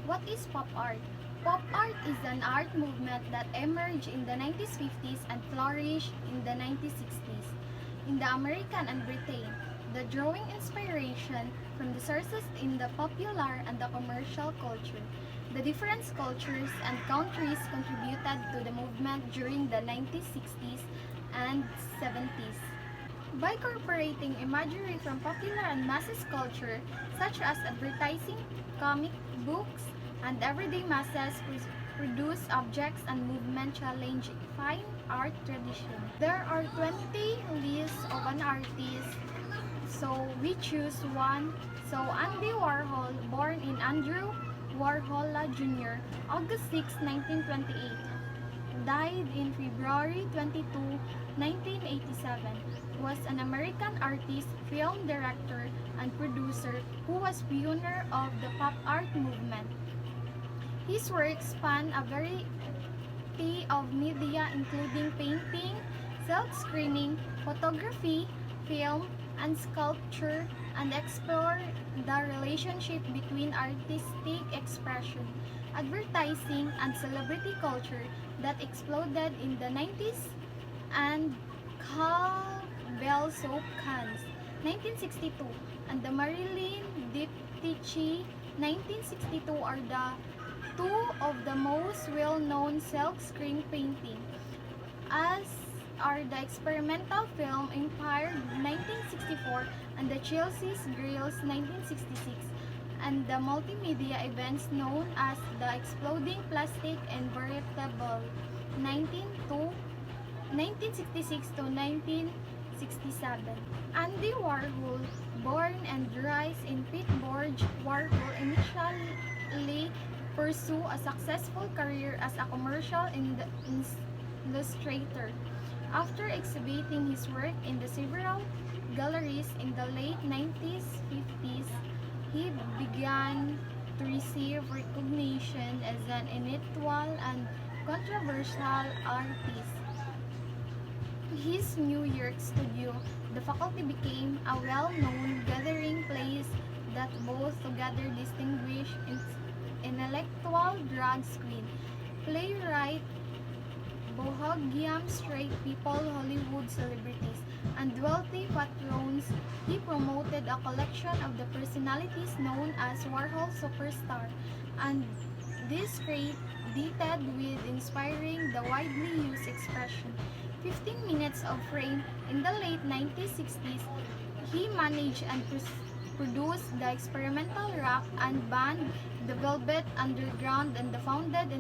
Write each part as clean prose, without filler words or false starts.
What is pop art? Pop art is an art movement that emerged in the 1950s and flourished in the 1960s. In the American and Britain, the drawing inspiration from the sources in the popular and the commercial culture. The different cultures and countries contributed to the movement during the 1960s and 70s. By incorporating imagery from popular and masses culture, such as advertising, comic books, and everyday masses produce objects and movement challenge fine art tradition. There are 20 lists of an artist, so we choose one. So Andy Warhol, born in Andrew Warhol Jr., August 6, 1928, died in February 22, 1987, was an American artist, film director, and producer who was pioneer of the pop art movement. His work span a variety of media including painting, silk-screening, photography, film, and sculpture, and explore the relationship between artistic expression, advertising, and celebrity culture that exploded in the 90s, and Carl Bell soap cans, 1962, and the Marilyn Diptychi, 1962 are the two of the most well-known silk-screen painting, as are the experimental film Empire 1964 and the Chelsea's Grills 1966, and the multimedia events known as the Exploding Plastic Invertible 1966 to 1967. Andy Warhol, born and raised in Pittsburgh, Warhol initially pursued a successful career as a commercial illustrator. After exhibiting his work in the several galleries in the late 1950s, he began to receive recognition as an intellectual and controversial artist. His New York studio, the faculty, became a well-known gathering place that both together distinguished intellectual drag queen, playwright, bohemian straight people, Hollywood celebrities, and wealthy patrons. He promoted a collection of the personalities known as Warhol Superstar, and this credited with inspiring the widely used expression 15 minutes of fame. In the late 1960s, he managed and produced the experimental rock and band The Velvet Underground and the founded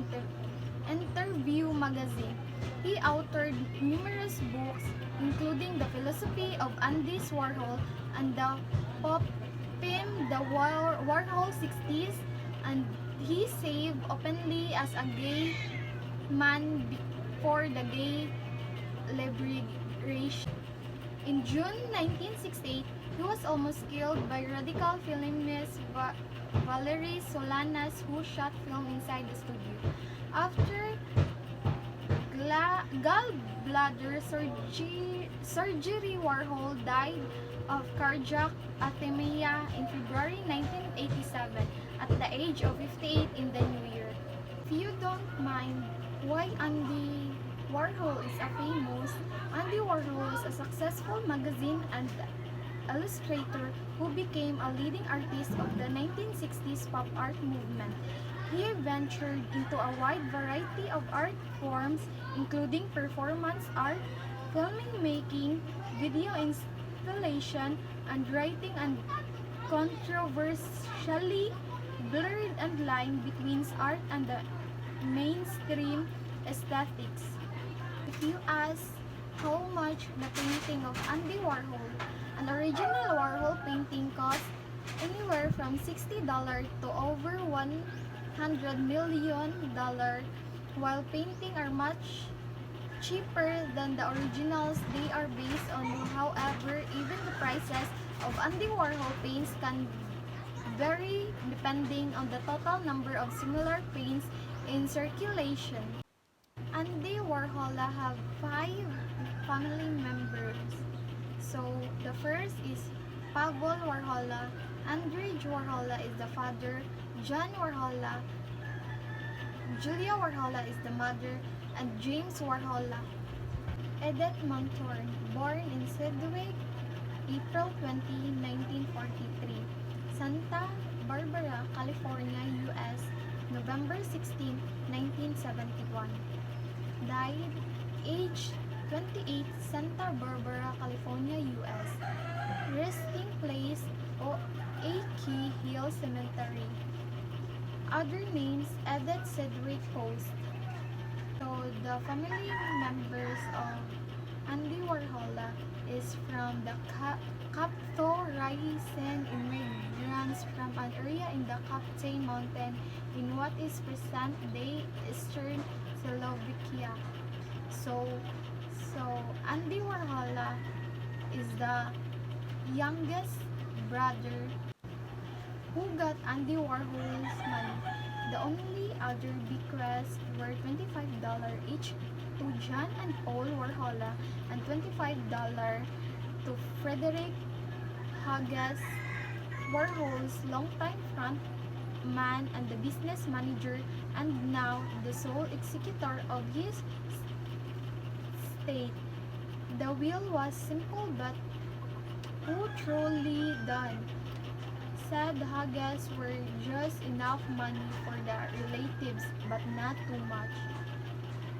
Interview magazine. He authored numerous books, including The Philosophy of Andy Warhol and the pop film The Warhol 60s, and he saved openly as a gay man before the gay liberation. In June 1968, he was almost killed by radical feminist Valerie Solanas, who shot film inside the studio. After gallbladder surgery, Warhol died of cardiac arrhythmia in February 1987 at the age of 58 in the New Year. If you don't mind why Andy Warhol is a famous, Andy Warhol is a successful magazine and illustrator who became a leading artist of the 1960s pop art movement. He ventured into a wide variety of art forms, including performance art, filmmaking, video installation, and writing, and controversially blurred the line between art and the mainstream aesthetics. If you ask how much the painting of Andy Warhol, an original Warhol painting, cost anywhere from $60 to over $100 million, while paintings are much cheaper than the originals they are based on. However, even the prices of Andy Warhol paints can vary depending on the total number of similar paints in circulation. Andy Warhol have 5 family members. So the first is Pavel Warhol, Andy Warhol is the father, John Warhol, Julia Warhol is the mother, and James Warhol. Edith Montour, born in Sedgwick, April 20, 1943, Santa Barbara, California, U.S., November 16, 1971. Died, age 28, Santa Barbara, California, U.S. Resting place, Oak Hill Cemetery. Other names, Edith Sedgwick Post. So, the family members of Andy Warhol is from the Caphto-Ricin immigrants from an area in the Captain Mountain in what is present-day Eastern Slovakia. So Andy Warhol is the youngest brother who got Andy Warhol's money. The only other bequests were $25 each to John and Paul Warhol and $25 to Frederick Hughes, Warhol's longtime front man and the business manager and now the sole executor of his estate. The will was simple but truly done. Said Hughes were just enough money for the relatives but not too much.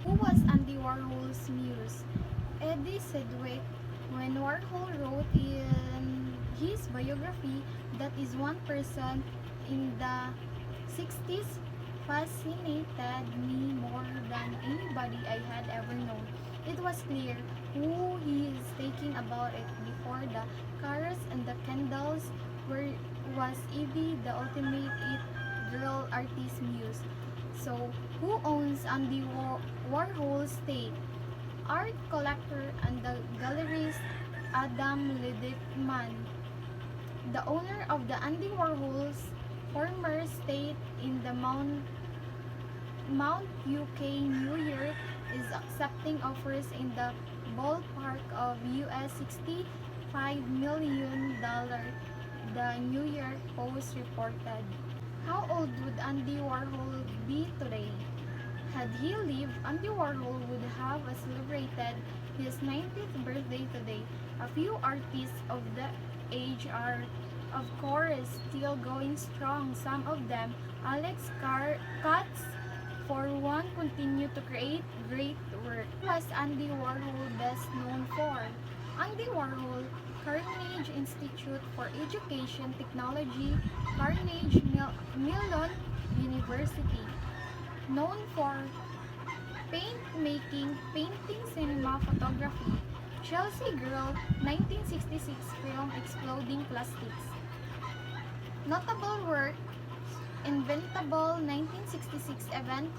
Who was Andy Warhol's muse? Eddie Sedgwick. When Warhol wrote in his biography that is one person in the 60s fascinated me more than anybody I had ever known. It was clear who he is thinking about it before the cars and the candles was Evie the ultimate it-girl artist muse. So, who owns Andy Warhol's estate? Art collector and the gallerist Adam Lidman. The owner of the Andy Warhol's former estate in the Mount UK, New York, is accepting offers in the ballpark of US $65 million, the New York Post reported. How old would Andy Warhol be today? Had he lived, Andy Warhol would have celebrated his 90th birthday today. A few artists of the age are, of course, still going strong. Some of them, Alex Katz, for one, continue to create great work. What was Andy Warhol best known for? Andy Warhol, Carnegie Institute for Education Technology, Carnegie Mellon University. Known for paint making, painting, cinema, photography. Chelsea Girl, 1966 film Exploding Plastics. Notable work, Inventable, 1966 event,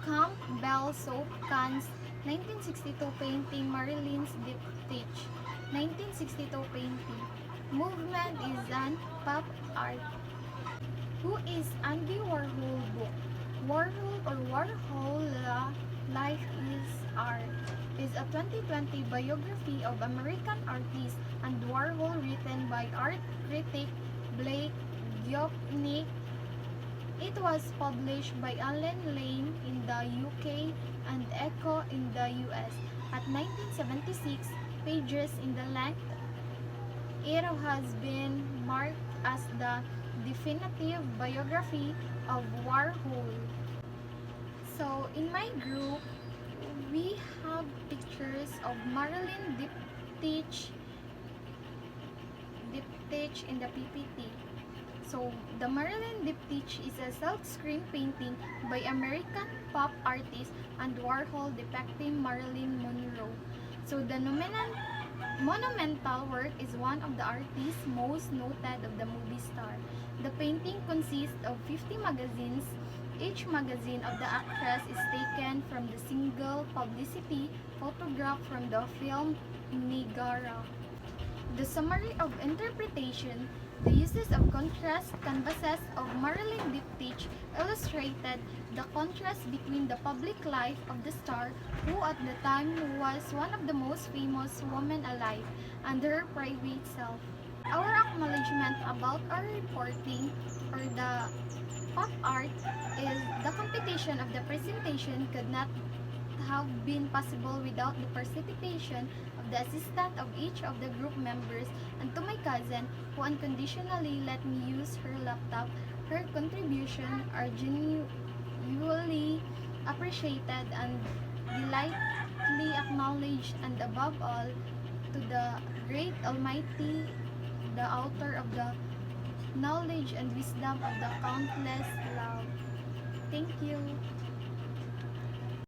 Campbell Soap Cans, 1962 painting, Marilyn's Diptych, 1962 painting. Movement is an pop art. Who is Andy Warhol book? Warhol or Warhol, Life is Art is a 2020 biography of American artist and Warhol written by art critic Blake Diopnik. It was published by Allen Lane in the UK and Echo in the US at 1976 pages in the length. It has been marked as the definitive biography of Warhol. So, in my group, we have pictures of Marilyn Diptych in the PPT. So, the Marilyn Diptych is a silkscreen painting by American pop artist and Warhol depicting Marilyn Monroe. So, the monumental work is one of the artist's most noted of the movie star. The painting consists of 50 magazines. Each magazine of the actress is taken from the single publicity photograph from the film Megara. The summary of interpretation, the uses of contrast canvases of Marilyn Diptych illustrated the contrast between the public life of the star, who at the time was one of the most famous women alive, and her private self. Our acknowledgement about our reporting or the pop art is the competition of the presentation could not have been possible without the participation of the assistant of each of the group members, and to my cousin who unconditionally let me use her laptop. Her contribution are genuinely appreciated and delightfully acknowledged, and above all, to the great Almighty, the author of the knowledge and wisdom of the countless love. Thank you.